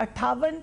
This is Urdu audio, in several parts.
58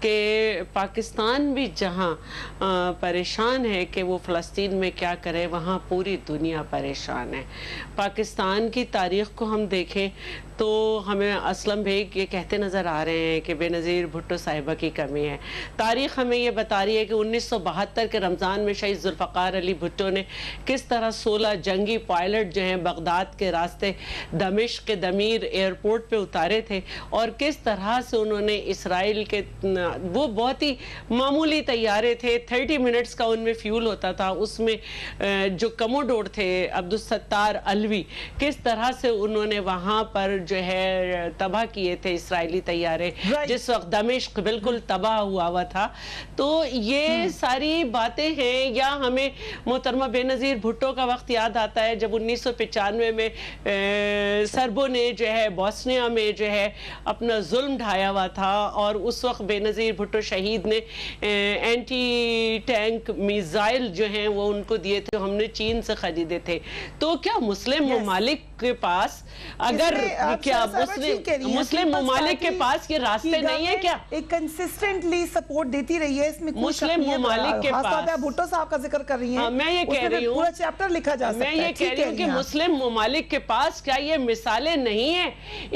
کہ پاکستان بھی جہاں پریشان ہے کہ وہ فلسطین میں کیا کرے، وہاں پوری دنیا پریشان ہے۔ پاکستان کی تاریخ کو ہم دیکھیں تو ہمیں اسلم بیگ یہ کہتے نظر آ رہے ہیں کہ بے نظیر بھٹو صاحبہ کی کمی ہے۔ تاریخ ہمیں یہ بتا رہی ہے کہ 1972 کے رمضان میں شہید ذوالفقار علی بھٹو نے کس طرح 16 جنگی پائلٹ جو ہیں بغداد کے راستے دمشق کے دمیر ایئرپورٹ پہ اتارے تھے، اور کس طرح سے انہوں نے اسرائیل کے وہ بہت ہی معمولی طیارے تھے، 30 منٹس کا ان میں فیول ہوتا تھا، اس میں جو کموڈور تھے عبدالستار علوی، کس طرح سے انہوں نے وہاں پر جو ہے تباہ کیے تھے اسرائیلی طیارے، جس وقت دمشق بالکل تباہ ہوا تھا۔ تو یہ ساری باتیں ہیں، یا ہمیں محترمہ بے نظیر بھٹو کا وقت یاد آتا ہے جب 1995 میں سربوں نے جو ہے بوسنیا میں جو ہے اپنا ظلم ڈھایا ہوا تھا، اور اس وقت بے نظیر بھٹو شہید نے اینٹی ٹینک میزائل جو ہیں وہ ان کو دیے تھے، ہم نے چین سے خریدے تھے۔ تو کیا مسلم ممالک کے پاس اگر کیا مسلم ممالک کے پاس یہ راستے نہیں ہیں کیا؟ ایک کنسسٹنٹلی سپورٹ دیتی رہی ہے، اس میں مسلم ممالک کے پاس، بھٹو صاحب کا ذکر کر رہی ہیں، میں یہ کہہ رہی ہوں پورا چیپٹر لکھا جا سکتا ہے، میں یہ کہہ رہی ہوں کہ مسلم ممالک کے پاس کیا یہ مثالیں نہیں ہیں؟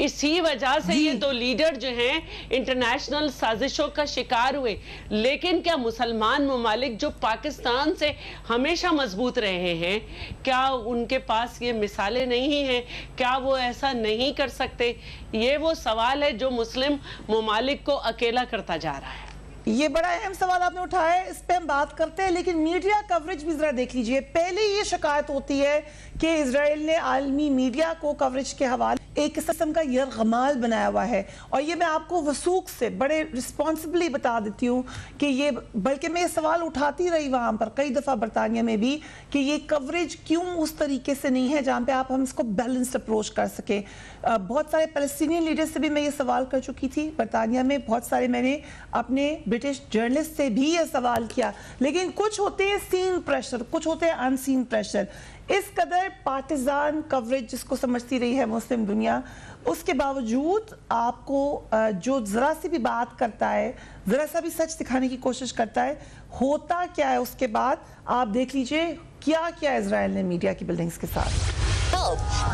اسی وجہ سے یہ دو لیڈر جو ہیں انٹرنیشنل سازشوں کا شکار ہوئے۔ لیکن کیا مسلمان ممالک جو پاکستان سے ہمیشہ مضبوط رہے ہیں، کیا ان کے پاس یہ مثالیں نہیں ہیں؟ کیا وہ ایسا نہیں کر سکتے؟ یہ وہ سوال ہے جو مسلم ممالک کو اکیلا کرتا جا رہا ہے۔ یہ بڑا اہم سوال آپ نے اٹھایا ہے، اس پہ ہم بات کرتے ہیں، لیکن میڈیا کوریج بھی ذرا دیکھ لیجئے۔ پہلے یہ شکایت ہوتی ہے کہ اسرائیل نے عالمی میڈیا کو کوریج کے حوالے ایک قسم کا یرغمال بنایا ہوا ہے، اور یہ میں آپ کو وثوق سے بڑے رسپانسبلی بتا دیتی ہوں کہ یہ، بلکہ میں یہ سوال اٹھاتی رہی وہاں پر کئی دفعہ برطانیہ میں بھی، کہ یہ کوریج کیوں اس طریقے سے نہیں ہے جہاں پہ ہم اس کو بیلنسڈ اپروچ کر سکیں۔ بہت سارے فلسطینی لیڈر سے بھی میں یہ سوال کر چکی تھی برطانیہ میں، بہت سارے میں نے اپنے برٹش جرنلسٹ سے بھی یہ سوال کیا، لیکن کچھ ہوتے ہیں سین پریشر، کچھ ہوتے ہیں ان سین پریشر۔ اس قدر پارٹیزان کوریج جس کو سمجھتی رہی ہے مسلم دنیا، اس کے باوجود آپ کو جو ذرا سی بھی بات کرتا ہے، ذرا سا بھی سچ دکھانے کی کوشش کرتا ہے، ہوتا کیا ہے اس کے بعد آپ دیکھ لیجئے کیا کیا اسرائیل نے میڈیا کی بلڈنگز کے ساتھ۔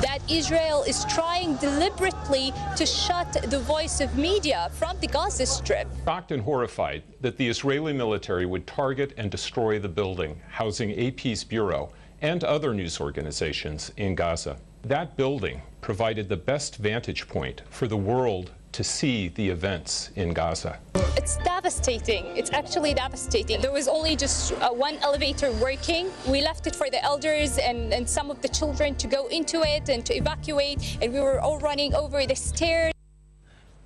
That Israel is trying deliberately to shut the voice of media from the Gaza Strip. Shocked and horrified that the Israeli military would target and destroy the building housing AP's bureau and other news organizations in Gaza. That building provided the best vantage point for the world to see the events in Gaza. It's devastating. It's actually devastating. There was only just one elevator working. We left it for the elders and some of the children to go into it and to evacuate, and we were all running over the stairs.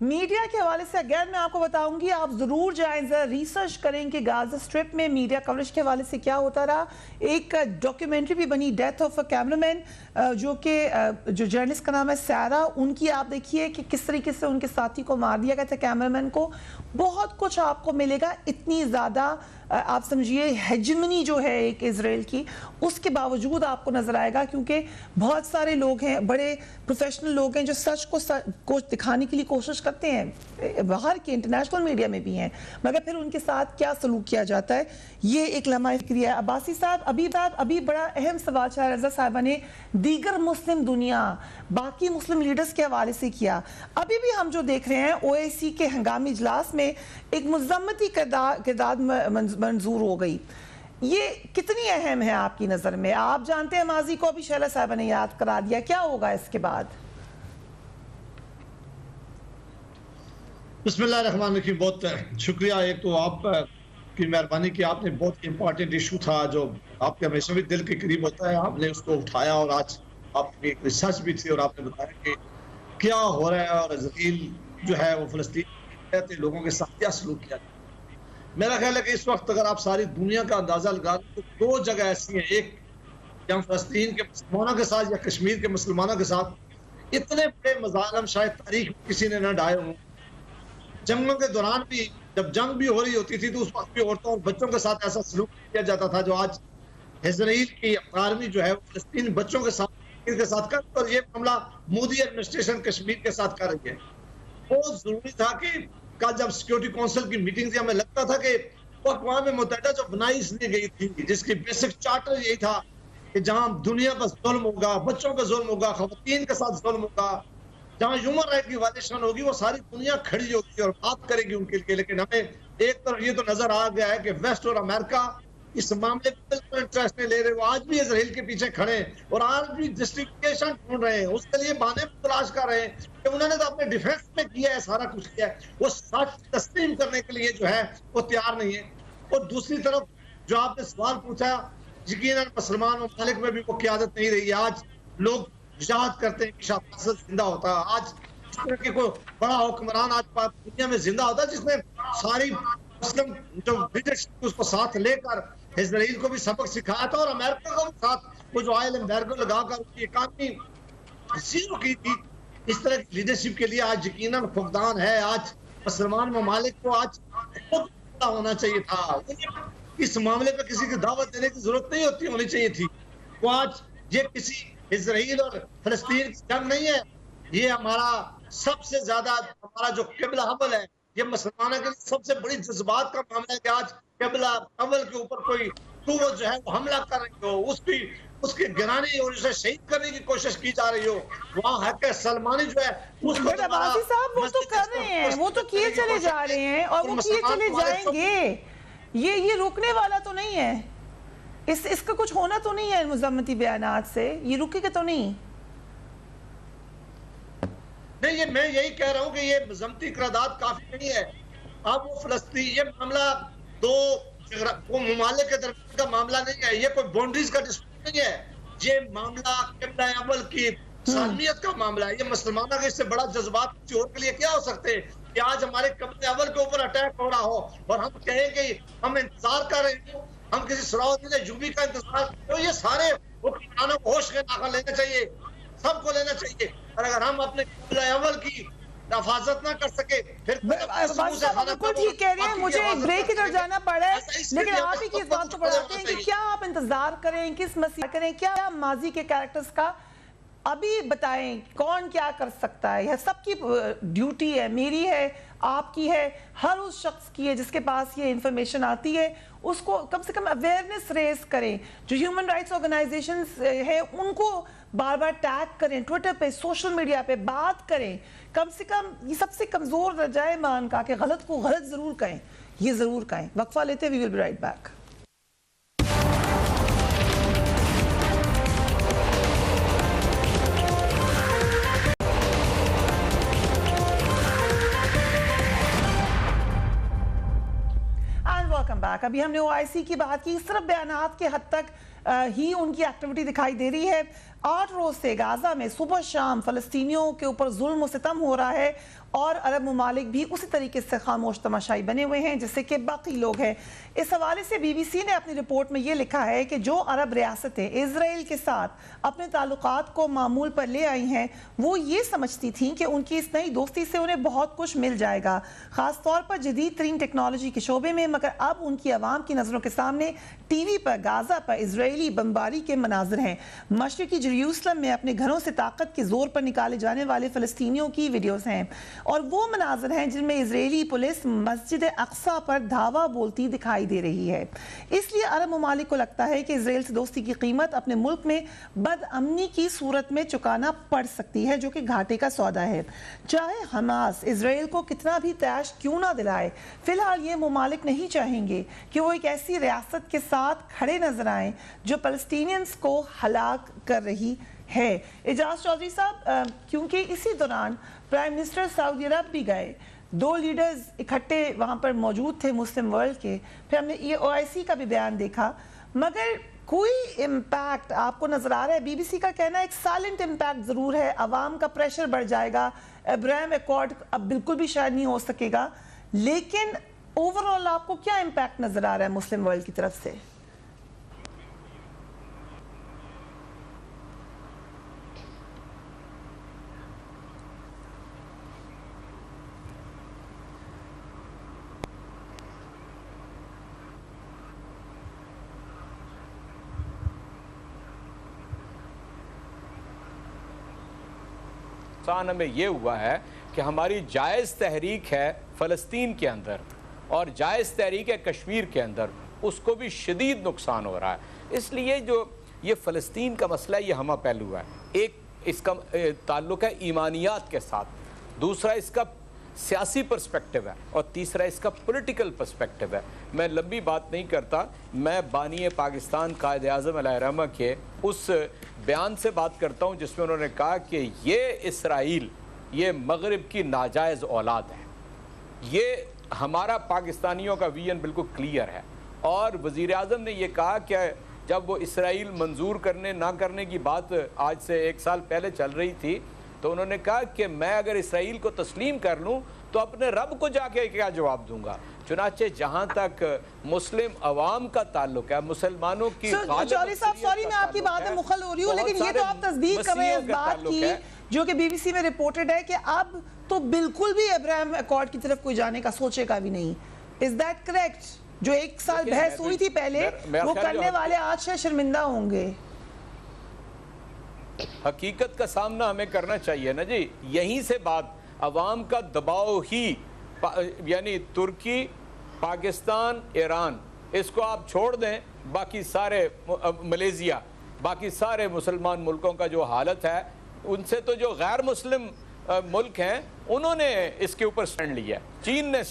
Media کے حوالے سے اگر میں آپ کو بتاؤں گی، آپ ضرور جائیں، ذرا ریسرچ کریں کہ غازہ سٹرپ میں میڈیا کوریج کے حوالے سے کیا ہوتا رہا۔ ایک ڈاکیومنٹری بھی بنی ڈیتھ آف اے کیمرامین، جو جرنلسٹ کا نام ہے سیرا، ان کی آپ دیکھیے کہ کس طریقے سے ان کے ساتھی کو مار دیا گیا تھا، کیمرامین کو۔ بہت کچھ آپ کو ملے گا، اتنی زیادہ آپ سمجھیے ہیجمنی جو ہے ایک اسرائیل کی، اس کے باوجود آپ کو نظر آئے گا، کیونکہ بہت سارے لوگ ہیں، بڑے پروفیشنل لوگ ہیں جو سچ کو دکھانے کے لیے کوشش کرتے ہیں، باہر کے انٹرنیشنل میڈیا میں بھی ہیں، مگر پھر ان کے ساتھ کیا سلوک کیا جاتا ہے، یہ ایک لمحہ فکری ہے۔ عباسی صاحب ابھی بڑا اہم سوال شاہ رضا صاحبہ نے دیگر مسلم دنیا، باقی مسلم لیڈرز کے حوالے سے کیا۔ ابھی بھی ہم جو دیکھ رہے ہیں OIC کے ہنگامی اجلاس میں ایک مذمتی کردار منظور ہو گئی، یہ کتنی اہم ہے آپ کی نظر میں؟ آپ جانتے ہیں ماضی کو ابھی شہلا صاحبہ نے یاد کرا دیا، کیا ہوگا اس کے بعد؟ بسم اللہ الرحمن الرحیم، بہت شکریہ۔ ایک تو آپ کی مہربانی کہ آپ نے بہت امپورٹنٹ ایشو تھا جو آپ کے ہمیشہ بھی دل کے قریب ہوتا ہے، آپ نے اس کو اٹھایا، اور آج آپ کی ایک ریسرچ بھی تھی اور آپ نے بتایا کہ کیا ہو رہا ہے، اور اسرائیل جو ہے وہ فلسطین کے لوگوں کے ساتھ کیا سلوک کیا۔ میرا خیال ہے کہ اس وقت اگر آپ ساری دنیا کا اندازہ لگا تو دو جگہ ایسی ہیں، ایک جہاں فلسطین کے مسلمانوں کے ساتھ یا کشمیر کے مسلمانوں کے ساتھ اتنے بڑے مظالم شاید تاریخ میں کسی نے نہ ڈھائے ہوں۔ جنگوں کے دوران بھی جب جنگ بھی ہو رہی ہوتی تھی تو اس وقت بھی عورتوں اور بچوں کے ساتھ ایسا سلوک کیا جاتا تھا جو آج اسرائیل کی آرمی جو ہے فلسطین بچوں کے ساتھ کر، اور یہ معاملہ مودی ایڈمنسٹریشن کشمیر کے ساتھ کر رہی ہے۔ بہت ضروری تھا کہ کل جب سیکورٹی کونسل کی میٹنگ تھی ہمیں لگتا تھا کہ وہ اقوام متحدہ جو بنائی اس لیے گئی تھی جس کی بیسک چارٹر یہی تھا کہ جہاں دنیا پر ظلم ہوگا، بچوں پہ ظلم ہوگا، خواتین کے ساتھ ظلم ہوگا، جہاں ہیومن رائٹ کی وائلیشن ہوگی، وہ ساری دنیا کھڑی ہوگی اور بات کرے گی ان کے لیے. لیکن ہمیں ایک طرف یہ تو نظر آ گیا ہے کہ ویسٹ اور امریکہ اس معاملے میں بالکل انٹرسٹ نہیں لے رہے. وہ آج بھی اسرائیل کے پیچھے کھڑے ہیں اور آج بھی جسٹیفیکیشن ڈھونڈ رہے ہیں، اس کے لیے بہانے تلاش کر رہے ہیں کہ انہوں نے تو اپنے ڈیفینس میں کیا ہے، سارا کچھ کیا ہے. وہ سچ تسلیم کرنے کے لیے جو ہے وہ تیار نہیں ہے. اور دوسری طرف جو آپ نے سوال پوچھا، یقیناً مسلمان ممالک میں بھی وہ قیادت نہیں رہی. آج لوگ یاد کرتے ہیں کہ شاہ فیصل زندہ ہوتا. آج اس طرح کے کوئی بڑا حکمران آج دنیا میں زندہ ہوتا جس نے ساری مسلم جو لیڈرشپ اس کو ساتھ لے کر اسرائیل کو بھی سبق سکھایا تھا اور امریکہ کو بھی ساتھ وہ جو آئل ایمبارگو لگا کر اس کی اکانومی زیرو کی تھی. اس طرح کی لیڈرشپ کے لیے آج یقیناً فقدان ہے. آج مسلمان ممالک کو آج خود ہونا چاہیے تھا. اس معاملے پہ کسی کی دعوت دینے کی ضرورت نہیں ہونی چاہیے تھی. وہ آج یہ کسی اسرائیل اور فلسطین کی جنگ نہیں ہے، یہ ہمارا سب سے زیادہ ہمارا جو قبلہ حمل ہے، یہ مسلمانوں کے لیے سب سے بڑی جذبات کا معاملہ ہے کہ آج قبلہ حمل کے اوپر کوئی قوت جو ہے وہ حملہ کر رہی ہو، اس کی گرانی اور اسے شہید کرنے کی کوشش کی جا رہی ہو. وہاں حق سلمانی جو ہے اس کو عباسی صاحب وہ تو کر رہے ہیں، وہ تو کیے چلے جا رہے ہیں اور وہ کیے چلے جائیں گے. یہ رکنے والا تو نہیں ہے. اس کا کچھ ہونا تو نہیں ہے مذمتی بیانات سے، یہ رکے گا تو نہیں. نہیں، میں یہی کہہ رہا ہوں کہ یہ مذمتی قرارداد کافی نہیں ہے. اب وہ فلسطین، یہ معاملہ دو ممالک کے درمیان کا معاملہ نہیں ہے، یہ کوئی باؤنڈریز کا ڈسپیوٹ نہیں ہے. یہ معاملہ قبلہ اول کی سالمیت کا معاملہ ہے. یہ مسلمانوں کا اس سے بڑا جذبات کسی اور کے لیے کیا ہو سکتے ہیں کہ آج ہمارے قبلہ اول کے اوپر اٹیک ہو رہا ہو اور ہم کہیں کہ ہم انتظار کر رہے ہیں، ہم کسی سراؤدین ایوبی کا انتظار. تو یہ سارے حکمرانوں کو ہوش کے ناخن لینا چاہیے، سب کو لینا چاہیے. اور اگر ہم اپنے قبلہ اول کی حفاظت نہ کر سکے پھر بالکل ٹھیک کہہ رہے ہیں. مجھے ایک بریک کی طرف جانا پڑا ہے، لیکن آپ ہی کی اس بات کو بڑھاتے ہیں کہ کیا آپ انتظار کریں، کس مسئلہ کریں، کیا ماضی کے کریکٹرز کا ابھی بتائیں کون کیا کر سکتا ہے. یہ سب کی ڈیوٹی ہے، میری ہے، آپ کی ہے، ہر اس شخص کی ہے جس کے پاس یہ انفارمیشن آتی ہے اس کو کم سے کم اویئرنیس ریز کریں. جو ہیومن رائٹس آرگنائزیشنز ہیں ان کو بار بار ٹیگ کریں، ٹویٹر پہ، سوشل میڈیا پہ بات کریں. کم سے کم یہ سب سے کمزور درجہ ایمان کا کہ غلط کو غلط ضرور کہیں، یہ ضرور کہیں. وقفہ لیتے we will be right back. Welcome back. ابھی ہم نے OIC کی بات کی. صرف بیانات کے حد تک ہی ان کی ایکٹیویٹی دکھائی دے رہی ہے. 8 روز سے غازہ میں صبح شام فلسطینیوں کے اوپر ظلم و ستم ہو رہا ہے اور عرب ممالک بھی اسی طریقے سے خاموش تماشائی بنے ہوئے ہیں جس سے کہ باقی لوگ ہیں. اس حوالے سے BBC نے اپنی رپورٹ میں یہ لکھا ہے کہ جو عرب ریاستیں اسرائیل کے ساتھ اپنے تعلقات کو معمول پر لے آئی ہیں وہ یہ سمجھتی تھیں کہ ان کی اس نئی دوستی سے انہیں بہت کچھ مل جائے گا، خاص طور پر جدید ترین ٹیکنالوجی کے شعبے میں. مگر اب ان کی عوام کی نظروں کے سامنے ٹی وی پر غازہ پر اسرائیلی بمباری کے مناظر ہیں. مشرقی یروشلم میں اپنے گھروں سے طاقت کے زور پر نکالے جانے والے فلسطینیوں کی ویڈیوز ہیں اور وہ مناظر ہیں جن میں اسرائیلی پولیس مسجد اقصی پر دھاوا بولتی دکھائی دے رہی ہے. اس لیے عرب ممالک کو لگتا ہے کہ اسرائیل سے دوستی کی قیمت اپنے ملک میں بد امنی کی صورت میں چکانا پڑ سکتی ہے جو کہ گھاٹے کا سودا ہے. چاہے حماس اسرائیل کو کتنا بھی تیش کیوں نہ دلائے، فی الحال یہ ممالک نہیں چاہیں گے کہ وہ ایک ایسی ریاست کے ساتھ کھڑے نظر آئیں جو فلسطینینز کو ہلاک کر رہی ہے. اعجاز چودھری صاحب، کیونکہ اسی دوران پرائم منسٹر سعودی عرب بھی گئے، 2 لیڈرز اکٹھے وہاں پر موجود تھے مسلم ورلڈ کے، پھر ہم نے یہ OIC کا بھی بیان دیکھا، مگر کوئی امپیکٹ آپ کو نظر آ رہا ہے؟ BBC کا کہنا ہے ایک سائلنٹ امپیکٹ ضرور ہے، عوام کا پریشر بڑھ جائے گا، ابراہیم ایکارڈ اب بالکل بھی شاید نہیں ہو سکے گا، لیکن اوورآل آپ کو کیا امپیکٹ نظر آ رہا ہے مسلم ورلڈ کی طرف سے؟ ہمیں یہ ہوا ہے کہ ہماری جائز تحریک ہے فلسطین کے اندر اور جائز تحریک کشمیر کے اندر اس کو بھی شدید نقصان ہو رہا ہے. اس لیے جو یہ فلسطین کا مسئلہ ہے یہ ہمہ پہلو ہے. ایک اس کا تعلق ہے ایمانیات کے ساتھ, دوسرا اس کا سیاسی پرسپیکٹو ہے, اور تیسرا اس کا پولیٹیکل پرسپیکٹو ہے. میں لمبی بات نہیں کرتا, میں بانی پاکستان قائد اعظم علیہ رحمہ کے اس بیان سے بات کرتا ہوں جس میں انہوں نے کہا کہ یہ اسرائیل یہ مغرب کی ناجائز اولاد ہے. یہ ہمارا پاکستانیوں کا ویژن بالکل کلیئر ہے. اور وزیر اعظم نے یہ کہا کہ جب وہ اسرائیل منظور کرنے نہ کرنے کی بات آج سے 1 سال پہلے چل رہی تھی تو انہوں نے کہا کہ میں اگر اسرائیل کو تسلیم کر لوں تو اپنے رب کو جا کے کیا جواب دوں گا. چنانچہ جہاں تک مسلم عوام کا تعلق ہے, مسلمانوں کی جوہری صاحب سوری میں آپ کی بات میں مخل ہو رہی ہوں, لیکن یہ تو آپ تصدیق کر رہے ہیں اس بات کی جو کہ بی بی سی میں رپورٹڈ ہے کہ اب تو بالکل بھی ابراہیم ایکارڈ کی طرف کوئی جانے کا سوچے گا بھی نہیں. Is that correct? جو 1 سال بحث ہوئی تھی پہلے وہ کرنے والے آج سے شرمندہ ہوں گے. حقیقت کا سامنا ہمیں کرنا چاہیے نا جی. یہیں سے بات عوام کا دباؤ ہی, یعنی ترکی, پاکستان, ایران, اس کو آپ چھوڑ دیں, باقی سارے ملیزیا, باقی سارے مسلمان ملکوں کا جو حالت ہے ان سے تو جو غیر مسلم ملک ہیں انہوں نے اس کے اوپر سٹینڈ لیا. چین نے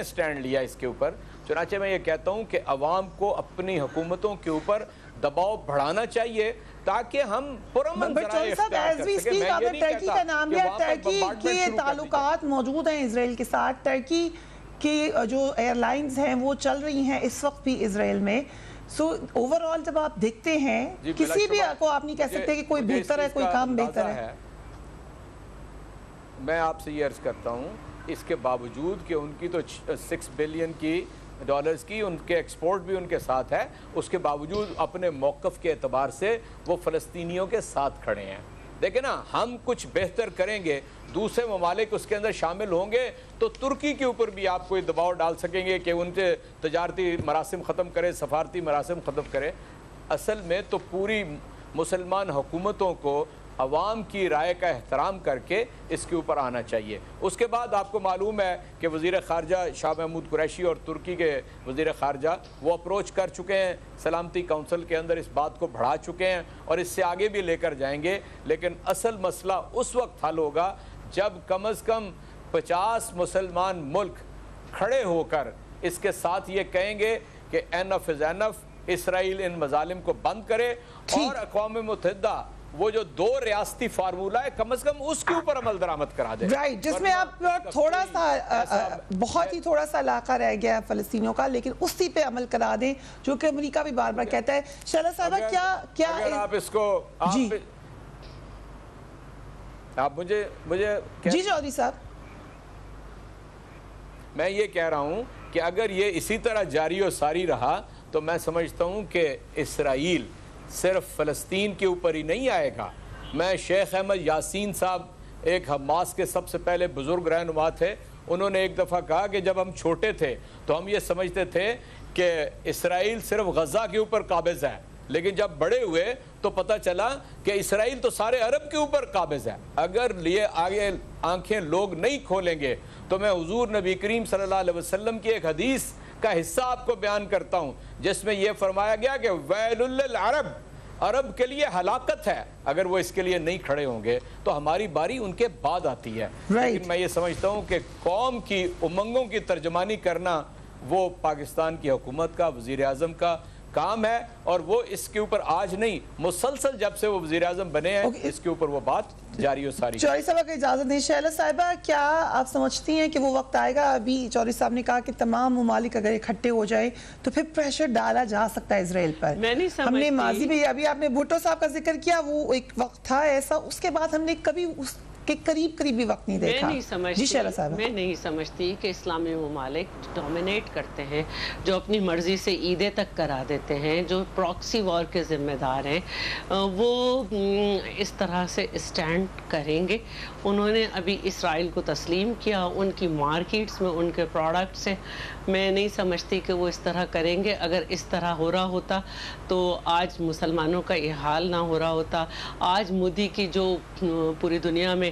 سٹینڈ لیا اس کے اوپر. چنانچہ میں یہ کہتا ہوں کہ عوام کو اپنی حکومتوں کے اوپر دباؤ بڑھانا چاہیے تاکہ ہم پرامن ذرائع اختیار کر سکیں. میں یہ نہیں ٹرکی کا نام لیا, ٹرکی کے تعلقات موجود ہیں اسرائیل کے ساتھ. ٹرکی کی جو ایئر لائنز ہیں وہ چل رہی ہیں اس وقت بھی اسرائیل میں. سو اوورآل جب آپ دیکھتے ہیں کسی بھی کو آپ نہیں کہہ سکتے کہ کوئی بہتر ہے, کوئی کام بہتر ہے. میں آپ سے یہ عرض کرتا ہوں اس کے باوجود کہ ان کی تو 6 بلین کی ڈالرز کی ان کے ایکسپورٹ بھی ان کے ساتھ ہے, اس کے باوجود اپنے موقف کے اعتبار سے وہ فلسطینیوں کے ساتھ کھڑے ہیں. دیکھیں نا, ہم کچھ بہتر کریں گے, دوسرے ممالک اس کے اندر شامل ہوں گے تو ترکی کے اوپر بھی آپ کوئی دباؤ ڈال سکیں گے کہ ان کے تجارتی مراسم ختم کرے, سفارتی مراسم ختم کرے. اصل میں تو پوری مسلمان حکومتوں کو عوام کی رائے کا احترام کر کے اس کے اوپر آنا چاہیے. اس کے بعد آپ کو معلوم ہے کہ وزیر خارجہ شاہ محمود قریشی اور ترکی کے وزیر خارجہ وہ اپروچ کر چکے ہیں سلامتی کونسل کے اندر, اس بات کو بڑھا چکے ہیں اور اس سے آگے بھی لے کر جائیں گے. لیکن اصل مسئلہ اس وقت حل ہوگا جب کم از کم 50 مسلمان ملک کھڑے ہو کر اس کے ساتھ یہ کہیں گے کہ اینف از اینف, اسرائیل ان مظالم کو بند کرے, اور اقوام متحدہ وہ جو 2 ریاستی فارمولہ ہے کم از کم اس کے اوپر عمل درآمد کرا دے. رائٹ, جس میں آپ تھوڑا سا بہت ہی تھوڑا سا علاقہ رہ گیا ہے فلسطینیوں کا, لیکن اسی پہ عمل کرا دیں جو کہ امریکہ بھی بار بار کہتا ہے. شہلا صاحبہ کیا اگر آپ اس کو آپ مجھے جی چودھری صاحب, میں یہ کہہ رہا ہوں کہ اگر یہ اسی طرح جاری و ساری رہا تو میں سمجھتا ہوں کہ اسرائیل صرف فلسطین کے اوپر ہی نہیں آئے گا. میں شیخ احمد یاسین صاحب ایک حماس کے سب سے پہلے بزرگ رہنما تھے, انہوں نے ایک دفعہ کہا کہ جب ہم چھوٹے تھے تو ہم یہ سمجھتے تھے کہ اسرائیل صرف غزہ کے اوپر قابض ہے, لیکن جب بڑے ہوئے تو پتہ چلا کہ اسرائیل تو سارے عرب کے اوپر قابض ہے. اگر یہ آگے آنکھیں لوگ نہیں کھولیں گے تو میں حضور نبی کریم صلی اللہ علیہ وسلم کی ایک حدیث کا حصہ آپ کو بیان کرتا ہوں جس میں یہ فرمایا گیا کہ ویل للعرب, عرب کے لیے ہلاکت ہے اگر وہ اس کے لیے نہیں کھڑے ہوں گے تو ہماری باری ان کے بعد آتی ہے. لیکن میں یہ سمجھتا ہوں کہ قوم کی امنگوں کی ترجمانی کرنا وہ پاکستان کی حکومت کا, وزیر اعظم کا کام ہے, اور وہ اس کے اوپر آج نہیں مسلسل جب سے وہ وزیر اعظم بنے ہیں اس کے اوپر وہ بات جاری و ساری. چودھری صاحب کو اجازت دیں. شہلا صاحبہ, کیا آپ سمجھتی ہیں کہ وہ وقت آئے گا, ابھی چودھری صاحب نے کہا کہ تمام ممالک اگر اکٹھے ہو جائیں تو پھر پریشر ڈالا جا سکتا ہے اسرائیل پر؟ میں نہیں سمجھتی. ہم نے ماضی میں, ابھی آپ نے بھٹو صاحب کا ذکر کیا, وہ ایک وقت تھا ایسا, اس کے بعد ہم نے کبھی اس کے قریب بھی وقت نہیں دیکھا. میں نہیں سمجھتی کہ اسلامی ممالک ڈومینیٹ کرتے ہیں, جو اپنی مرضی سے عیدیں تک کرا دیتے ہیں, جو پراکسی وار کے ذمہ دار ہیں, وہ اس طرح سے اسٹینڈ کریں گے. انہوں نے ابھی اسرائیل کو تسلیم کیا, ان کی مارکیٹس میں ان کے پروڈکٹس ہیں, میں نہیں سمجھتی کہ وہ اس طرح کریں گے. اگر اس طرح ہو رہا ہوتا تو آج مسلمانوں کا یہ حال نہ ہو رہا ہوتا. آج مودی کی جو پوری دنیا میں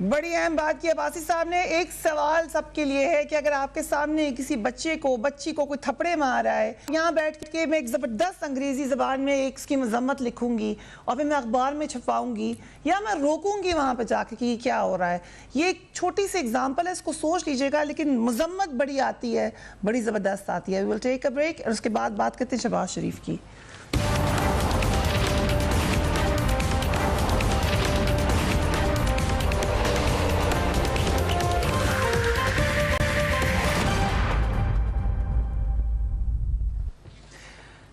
بڑی اہم بات کی عباسی صاحب نے. ایک سوال سب کے لیے ہے کہ اگر آپ کے سامنے کسی بچی کو کوئی تھپڑے مار رہا ہے, یہاں بیٹھ کے میں ایک زبردست انگریزی زبان میں ایک اس کی مذمت لکھوں گی اور پھر میں اخبار میں چھپاؤں گی, یا میں روکوں گی وہاں پہ جا کے کہ یہ کیا ہو رہا ہے. یہ ایک چھوٹی سی اگزامپل ہے, اس کو سوچ لیجئے گا, لیکن مذمت بڑی آتی ہے, بڑی زبردست آتی ہے. We will take a break اور اس کے بعد بات کرتے ہیں شہباز شریف کی.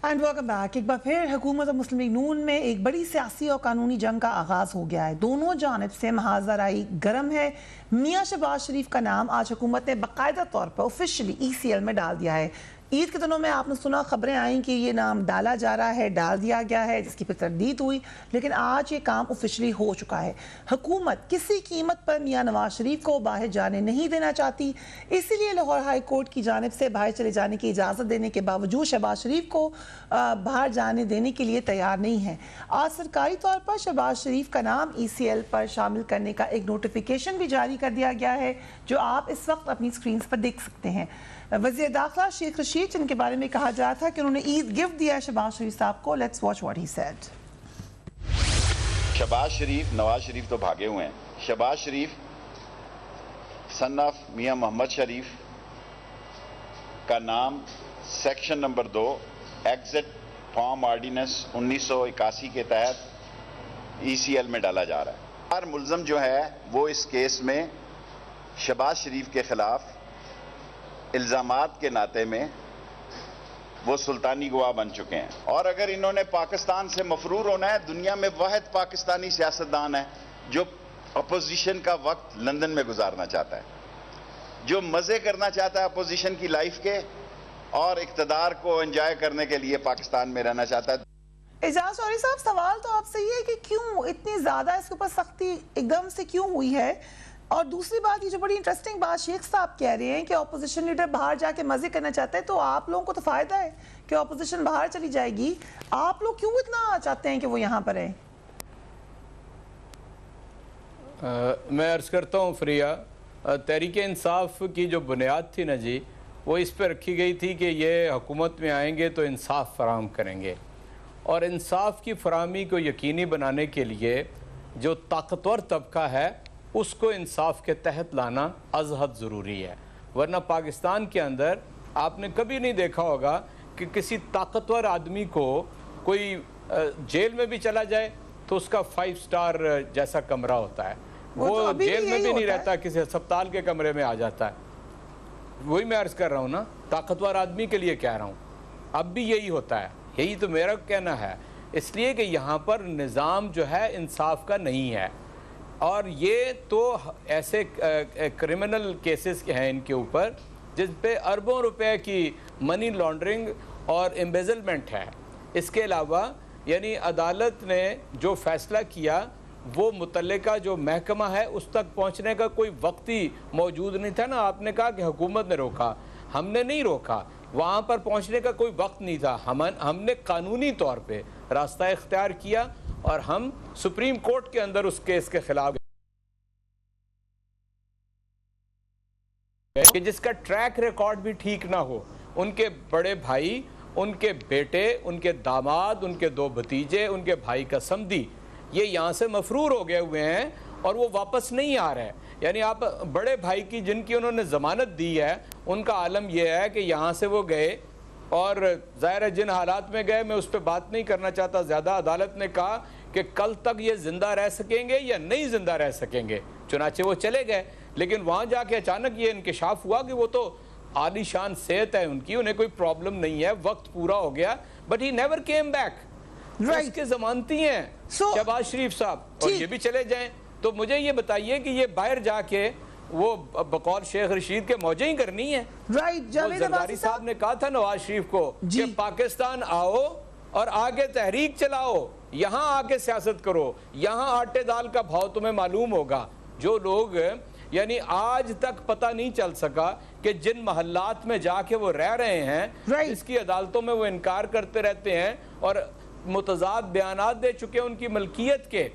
And welcome back. ایک بار پھر حکومت اور مسلم لیگ نون میں ایک بڑی سیاسی اور قانونی جنگ کا آغاز ہو گیا ہے. دونوں جانب سے محاذ رائی گرم ہے. میاں شہباز شریف کا نام آج حکومت نے باقاعدہ طور پر آفیشلی ECL میں ڈال دیا ہے. عید کے دنوں میں آپ نے سنا خبریں آئیں کہ یہ نام ڈالا جا رہا ہے, ڈال دیا گیا ہے, جس کی پھر تردید ہوئی, لیکن آج یہ کام آفیشلی ہو چکا ہے. حکومت کسی قیمت پر میاں نواز شریف کو باہر جانے نہیں دینا چاہتی, اسی لیے لاہور ہائی کورٹ کی جانب سے باہر چلے جانے کی اجازت دینے کے باوجود شہباز شریف کو باہر جانے دینے کے لیے تیار نہیں ہے. آج سرکاری طور پر شہباز شریف کا نام ECL پر شامل کرنے کا ایک نوٹیفیکیشن بھی جاری کر دیا گیا ہے, جو آپ اس وقت اپنی سکرینز پر دیکھ سکتے ہیں. وزیر داخلہ شیخ رشید, جن کے بارے میں کہا جا تھا کہ انہوں نے عید گفٹ دیا ہے شہباز شریف صاحب کو. Let's watch what he said. Shahbaz Sharif, Nawaz Sharif تو بھاگے ہوئے ہیں. شہباز شریف سن آف میاں محمد شریف کا نام section number 2 exit from ordinance 1981 کے تحت ECL میں ڈالا جا رہا ہے. ہر ملزم جو ہے وہ اس کیس میں شہباز شریف کے خلاف الزامات کے ناطے میں وہ سلطانی گواہ بن چکے ہیں. اور اگر انہوں نے پاکستان سے مفرور ہونا ہے, دنیا میں واحد پاکستانی سیاستدان ہے جو اپوزیشن کا وقت لندن میں گزارنا چاہتا ہے, جو مزے کرنا چاہتا ہے اپوزیشن کی لائف کے, اور اقتدار کو انجوائے کرنے کے لیے پاکستان میں رہنا چاہتا ہے. اعجاز شوری صاحب, سوال تو آپ سے یہ ہے کہ کیوں اتنی زیادہ اس کے اوپر سختی ایک دم سے کیوں ہوئی ہے؟ اور دوسری بات, یہ جو بڑی انٹرسٹنگ بات شیخ صاحب کہہ رہے ہیں کہ اپوزیشن لیڈر باہر جا کے مزے کرنا چاہتا ہے, تو آپ لوگوں کو تو فائدہ ہے کہ اپوزیشن باہر چلی جائے گی, آپ لوگ کیوں اتنا چاہتے ہیں کہ وہ یہاں پر ہیں؟ میں عرض کرتا ہوں فریہ, تحریک انصاف کی جو بنیاد تھی نا جی, وہ اس پہ رکھی گئی تھی کہ یہ حکومت میں آئیں گے تو انصاف فراہم کریں گے, اور انصاف کی فراہمی کو یقینی بنانے کے لیے جو طاقتور طبقہ ہے اس کو انصاف کے تحت لانا از حد ضروری ہے. ورنہ پاکستان کے اندر آپ نے کبھی نہیں دیکھا ہوگا کہ کسی طاقتور آدمی کو کوئی جیل میں بھی چلا جائے تو اس کا 5 سٹار جیسا کمرہ ہوتا ہے, وہ جیل میں بھی نہیں رہتا, کسی ہسپتال کے کمرے میں آ جاتا ہے. وہی میں عرض کر رہا ہوں نا, طاقتور آدمی کے لیے کہہ رہا ہوں, اب بھی یہی ہوتا ہے. یہی تو میرا کہنا ہے, اس لیے کہ یہاں پر نظام جو ہے انصاف کا نہیں ہے, اور یہ تو ایسے کرمنل کیسز ہیں ان کے اوپر جس پہ اربوں روپے کی منی لانڈرنگ اور ایمبیزلمنٹ ہے. اس کے علاوہ یعنی عدالت نے جو فیصلہ کیا وہ متعلقہ جو محکمہ ہے اس تک پہنچنے کا کوئی وقت ہی موجود نہیں تھا نا. آپ نے کہا کہ حکومت نے روکا, ہم نے نہیں روکا, وہاں پر پہنچنے کا کوئی وقت نہیں تھا. ہم نے قانونی طور پہ راستہ اختیار کیا اور ہم سپریم کورٹ کے اندر اس کیس کے خلاف کہ جس کا ٹریک ریکارڈ بھی ٹھیک نہ ہو. ان کے بڑے بھائی, ان کے بیٹے, ان کے داماد, ان کے 2 بھتیجے, ان کے بھائی کا سمدھی, یہ یہاں سے مفرور ہو گئے ہوئے ہیں اور وہ واپس نہیں آ رہے. یعنی آپ بڑے بھائی کی جن کی انہوں نے ضمانت دی ہے, ان کا عالم یہ ہے کہ یہاں سے وہ گئے, اور ظاہر ہے جن حالات میں گئے میں اس پہ بات نہیں کرنا چاہتا زیادہ. عدالت نے کہا کہ کل تک یہ زندہ رہ سکیں گے یا نہیں زندہ رہ سکیں گے, چنانچہ وہ چلے گئے. لیکن وہاں جا کے اچانک یہ انکشاف ہوا کہ وہ تو عالی شان صحت ہے ان کی, انہیں کوئی پرابلم نہیں ہے, وقت پورا ہو گیا, but he never came back. اس کے ضمانتی ہیں شہباز شریف صاحب, اور یہ بھی چلے جائیں. تو مجھے یہ بتائیے کہ یہ باہر جا کے وہ بقول شیخ رشید کے موجیں ہی کرنی ہے. زرداری صاحب نے کہا تھا نواز شریف کو کہ پاکستان آؤ اور آگے تحریک چلاؤ, یہاں آ کے سیاست کرو, یہاں آٹے دال کا بھاؤ تمہیں معلوم ہوگا. جو لوگ یعنی آج تک پتہ نہیں چل سکا کہ جن محلات میں جا کے وہ رہ رہے ہیں, اس کی عدالتوں میں وہ انکار کرتے رہتے ہیں اور متضاد بیانات دے چکے ان کی ملکیت کے,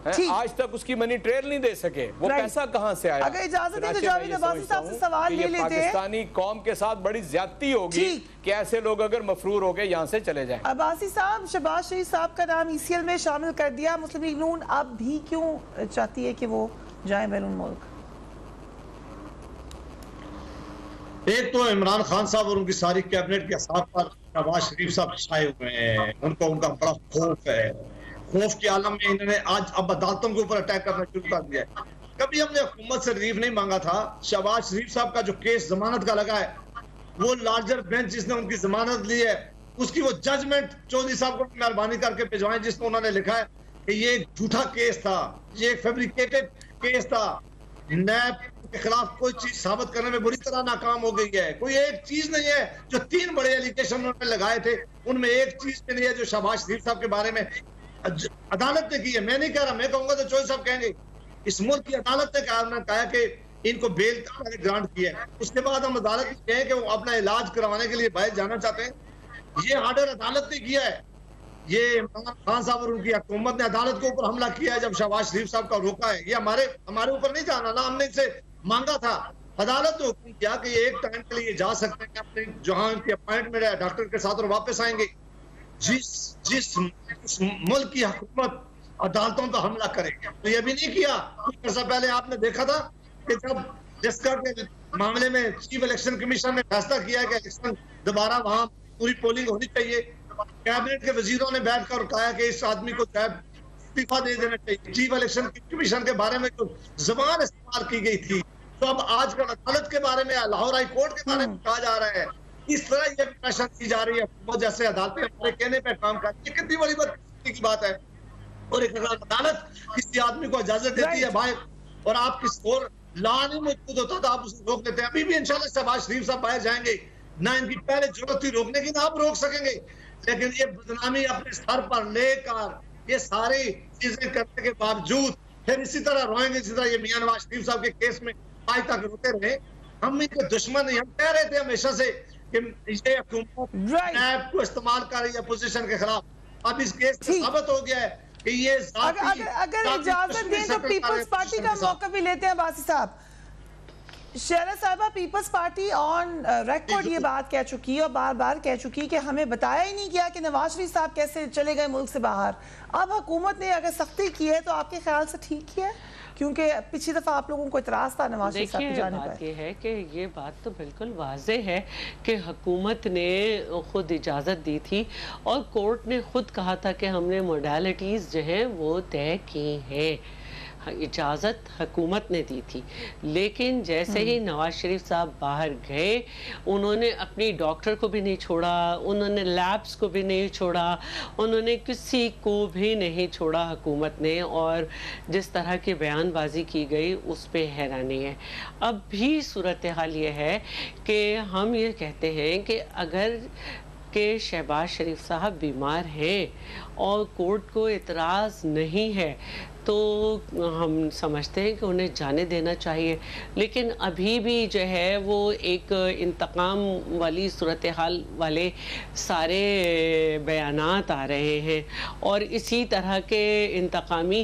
آج تک اس کی منی ٹریل نہیں دے سکے. وہ پیسہ کہاں سے آیا؟ اگر اجازت ہے تو جاوید عباسی صاحب سے سوال لے لیتے ہیں. پاکستانی قوم کے ساتھ بڑی زیادتی ہوگی کہ ایسے لوگ اگر مفرور ہو کے یہاں سے چلے جائیں. عباسی صاحب، شہباز شریف صاحب کا نام ECL میں شامل کر دیا مسلم لیگ نون، اب بھی کیوں چاہتی ہے کہ وہ جائیں بیرون ملک؟ ایک تو عمران خان صاحب اور ان کی ساری کیبنٹ کے اثاث پر شہباز شریف صاحب چھائے ہوئے ہیں. ان کو ان کا بڑا خوف ہے. خوف کے عالم میں انہوں نے آج اب عدالتوں کے اوپر اٹیک کرنا شروع کر دیا ہے. کبھی ہم نے حکومت سے ریلیف نہیں مانگا تھا. شہباز شریف صاحب کا جو کیس ضمانت کا لگا ہے، وہ لارجر بینچ جس نے ان کی ضمانت لی ہے، اس کی وہ ججمنٹ چودھری صاحب کو مہربانی کر کے بھجوائیں جس میں انہوں نے لکھا ہے کہ یہ ایک جھوٹا کیس تھا، یہ ایک فیبریکیٹڈ کیس تھا. نیب کے خلاف کوئی چیز ثابت کرنے میں بری طرح ناکام ہو گئی ہے. کوئی ایک چیز نہیں ہے. جو 3 بڑے ایلیگیشن انہوں نے لگائے تھے ان میں ایک چیز بھی نہیں ہے جو شہباز شریف صاحب کے بارے میں عدالت نے کی ہے. میں نہیں کہہ رہا، میں کہوں گا تو چودھری صاحب کہیں گے. اس ملک کی عدالت نے کہا کہ ان کو بیل گرانٹ کیا ہے. اس کے بعد ہم عدالت میں کہیں کہ وہ اپنا علاج کروانے کے لیے باہر جانا چاہتے ہیں. یہ آرڈر عدالت نے کیا ہے. یہ عمران خان صاحب اور ان کی حکومت نے عدالت کے اوپر حملہ کیا ہے جب شہباز شریف صاحب کا روکا ہے. یہ ہمارے اوپر نہیں جانا، نہ ہم نے اسے مانگا تھا. عدالت نے حکم کیا کہ یہ ایک ٹائم کے لیے جا سکتے ہیں اپنے جہاں ان کی اپائنٹمنٹ ہے ڈاکٹر کے ساتھ اور واپس آئیں گے. جس ملک کی حکومت عدالتوں پر حملہ کرے گا. تو یہ بھی نہیں کیا. کچھ عرصہ پہلے آپ نے دیکھا تھا کہ جب جسکر کے معاملے میں چیف الیکشن کمیشن نے فیصلہ کیا ہے کہ الیکشن دوبارہ وہاں پوری پولنگ ہونی چاہیے، کیبنٹ کے وزیروں نے بیٹھ کر کہا کہ اس آدمی کو استعفیٰ دے دینا چاہیے. چیف الیکشن کمیشن کے بارے میں جو زبان استعمال کی گئی تھی، تو اب آج کل عدالت کے بارے میں، لاہور ہائی کورٹ کے بارے میں کہا جا رہا ہے. اس طرح یہ پریشر کی جا رہی ہے. وہ جیسے عدالتیں ہمارے کہنے پہ کام کرتی ہے، کتنی بڑی بدقسمتی کی بات ہے. اور ایک عدالت کسی آدمی کو اجازت دیتی ہے باہر، اور آپ کس اور لا نہیں موجود ہوتا تو آپ اسے روک لیتے ہیں. ابھی بھی انشاءاللہ شہباز شریف صاحب باہر جائیں گے. نہ ان کی پہلے ضرورت تھی روکنے کی، نہ آپ روک سکیں گے. لیکن یہ بدنامی اپنے سر پر لے کر یہ ساری چیزیں کرنے کے باوجود پھر اسی طرح روئیں گے جس طرح یہ میاں نواز شریف صاحب کے کیس میں آج تک روتے رہے. ہم ان کے دشمن نہیں. ہم کہہ رہے تھے ہمیشہ سے کہ یہ حکومت نیب کو استعمال کر رہی ہے اپوزیشن کے خلاف. اب اس کیس سے ثابت ہو گیا ہے کہ یہ اگر اجازت دیں تو پیپلز پارٹی کا موقع بھی لیتے ہیں عباسی صاحب. شہرہ صاحبہ، پیپلز پارٹی آن ریکارڈ یہ بات کہہ چکی اور بار بار کہہ چکی کہ ہمیں بتایا ہی نہیں کیا کہ نواز شریف صاحب کیسے چلے گئے ملک سے باہر. اب حکومت نے اگر سختی کی ہے تو آپ کے خیال سے ٹھیک کیا ہے؟ کیونکہ پچھلی دفعہ آپ لوگوں کو اعتراض تھا نواز شریف صاحب کے جانے پر. بات یہ ہے کہ یہ بات تو بالکل واضح ہے کہ حکومت نے خود اجازت دی تھی اور کورٹ نے خود کہا تھا کہ ہم نے موڈیلٹیز جو ہیں وہ طے کی ہیں. اجازت حکومت نے دی تھی. لیکن جیسے ہی نواز شریف صاحب باہر گئے، انہوں نے اپنی ڈاکٹر کو بھی نہیں چھوڑا، انہوں نے لیبس کو بھی نہیں چھوڑا، انہوں نے کسی کو بھی نہیں چھوڑا حکومت نے. اور جس طرح کی بیان بازی کی گئی اس پہ حیرانی ہے. اب بھی صورتحال یہ ہے کہ ہم یہ کہتے ہیں کہ اگر کہ شہباز شریف صاحب بیمار ہیں اور کورٹ کو اعتراض نہیں ہے تو ہم سمجھتے ہیں کہ انہیں جانے دینا چاہیے. لیکن ابھی بھی جو ہے وہ ایک انتقام والی صورتحال والے سارے بیانات آ رہے ہیں اور اسی طرح کے انتقامی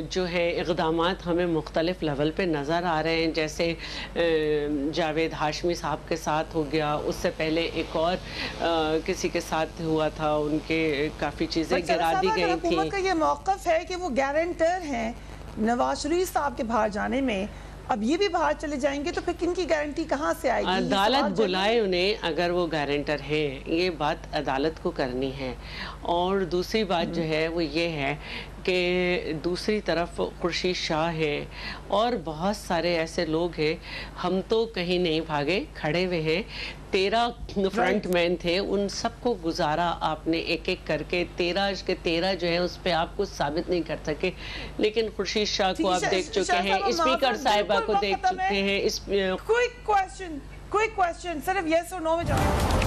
جو ہے اقدامات ہمیں مختلف لیول پہ نظر آ رہے ہیں. جیسے جاوید ہاشمی صاحب کے ساتھ ہو گیا، اس سے پہلے ایک اور کسی کے ساتھ ہوا تھا، ان کے کافی چیزیں گرا دی گئی تھی. حکومت کا یہ موقف ہے کہ وہ گارنٹر ہیں نواز شریف صاحب کے باہر جانے میں، اب یہ بھی باہر چلے جائیں گے تو پھر کن کی گارنٹی کہاں سے آئے گی؟ عدالت بلائے انہیں اگر وہ گارنٹر ہیں. یہ بات عدالت کو کرنی ہے. اور دوسری بات جو ہے وہ یہ ہے کہ دوسری طرف خورشید شاہ ہے اور بہت سارے ایسے لوگ ہیں. ہم تو کہیں نہیں بھاگے، کھڑے ہوئے ہیں. 13 فرنٹ مین تھے، ان سب کو گزارا آپ نے ایک ایک کر کے. 13 جو ہے اس پہ آپ کو ثابت نہیں کر سکے. لیکن خورشید شاہ کو آپ دیکھ چکے ہیں، اسپیکر صاحبہ کو دیکھ چکے ہیں. کوئی کویسچن صرف یس اور نو میں جاؤ.